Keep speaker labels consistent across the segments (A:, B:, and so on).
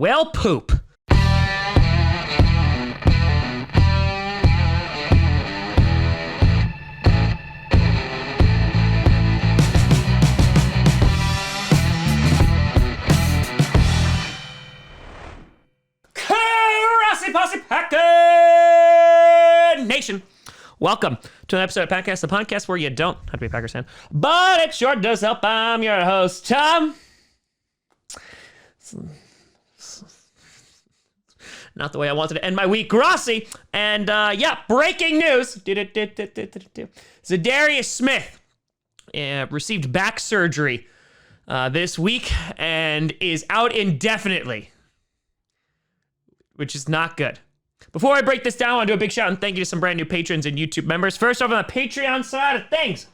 A: Well, poop. Grossi Posse Packer Nation. Welcome to an episode of Packcast, the podcast where you don't have to be a Packers fan, but it sure does help. I'm your host, Tom. Not the way I wanted to end my week, Grossi. And breaking news. Za'Darius Smith received back surgery this week and is out indefinitely, which is not good. Before I break this down, I want to do a big shout out and thank you to some brand new patrons and YouTube members. First off, on the Patreon side of things,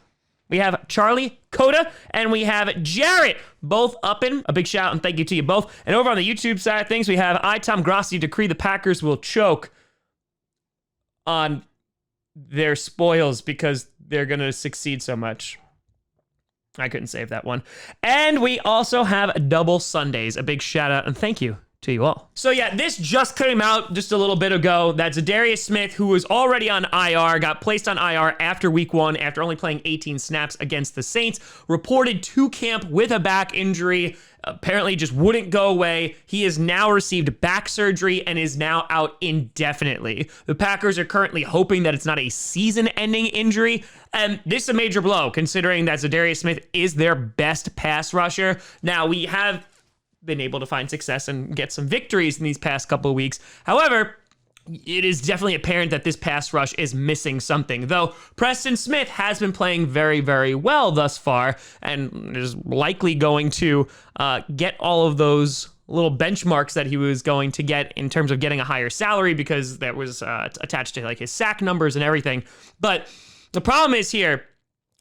A: we have Charlie, Coda, and we have Jarrett, both upping. A big shout out and thank you to you both. And over on the YouTube side of things, we have Tom Grossi decree the Packers will choke on their spoils because they're going to succeed so much. I couldn't save that one. And we also have Double Sundays. A big shout out and thank you to you all. So yeah, this just came out just a little bit ago that Za'Darius Smith, who was already on IR, got placed on IR after week 1 after only playing 18 snaps against the Saints, reported to camp with a back injury, apparently just wouldn't go away. He has now received back surgery and is now out indefinitely. The Packers are currently hoping that it's not a season-ending injury, and this is a major blow considering that Za'Darius Smith is their best pass rusher. Now, we have been able to find success and get some victories in these past couple of weeks. However, it is definitely apparent that this pass rush is missing something, though Preston Smith has been playing very, very well thus far and is likely going to get all of those little benchmarks that he was going to get in terms of getting a higher salary because that was attached to like his sack numbers and everything. But the problem is here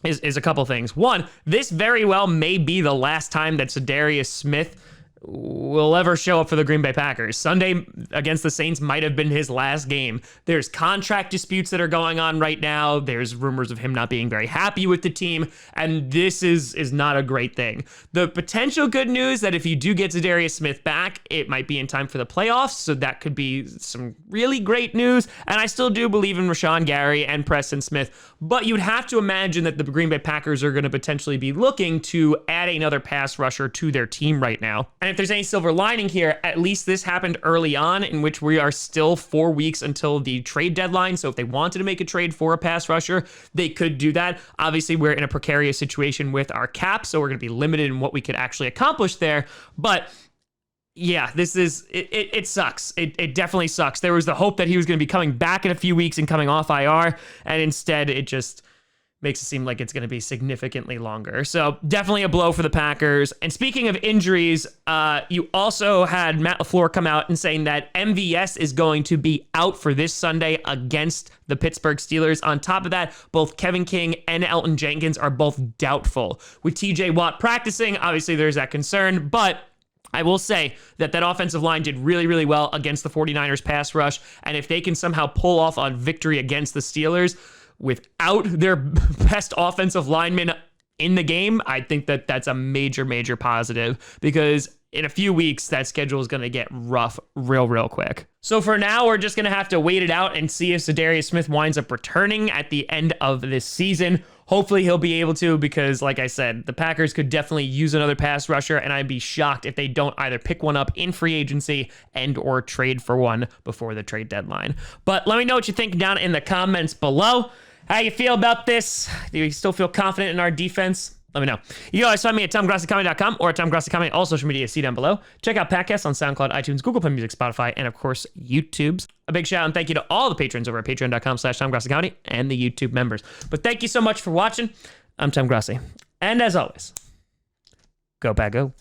A: is a couple things. One, this very well may be the last time that Za'Darius Smith will ever show up for the Green Bay Packers. Sunday against the Saints might have been his last game. There's contract disputes that are going on right now. There's rumors of him not being very happy with the team, and this is not a great thing. The potential good news that if you do get Za'Darius Smith back, it might be in time for the playoffs, so that could be some really great news, and I still do believe in Rashawn Gary and Preston Smith, but you'd have to imagine that the Green Bay Packers are going to potentially be looking to add another pass rusher to their team right now. And if there's any silver lining here, at least this happened early on, in which we are still 4 weeks until the trade deadline. So if they wanted to make a trade for a pass rusher, they could do that. Obviously, we're in a precarious situation with our cap, so we're going to be limited in what we could actually accomplish there. But yeah, this is, it sucks. It definitely sucks. There was the hope that he was going to be coming back in a few weeks and coming off IR, and instead it just makes it seem like it's going to be significantly longer. So definitely a blow for the Packers. And speaking of injuries, you also had Matt LaFleur come out and saying that MVS is going to be out for this Sunday against the Pittsburgh Steelers. On top of that, both Kevin King and Elton Jenkins are both doubtful. With TJ Watt practicing, obviously there's that concern, but I will say that offensive line did really, really well against the 49ers pass rush. And if they can somehow pull off a victory against the Steelers without their best offensive lineman in the game, I think that that's a major, major positive, because in a few weeks, that schedule is going to get rough real quick. So for now, we're just going to have to wait it out and see if Za'Darius Smith winds up returning at the end of this season. Hopefully he'll be able to, because like I said, the Packers could definitely use another pass rusher, and I'd be shocked if they don't either pick one up in free agency and or trade for one before the trade deadline. But let me know what you think down in the comments below. How you feel about this? Do you still feel confident in our defense? Let me know. You can always find me at TomGrossiComedy.com or at TomGrossiComedy, all social media, see down below. Check out podcasts on SoundCloud, iTunes, Google Play Music, Spotify, and of course, YouTube's. A big shout out and thank you to all the patrons over at patreon.com/TomGrossiComedy and the YouTube members. But thank you so much for watching. I'm Tom Grossi. And as always, go Pack Go.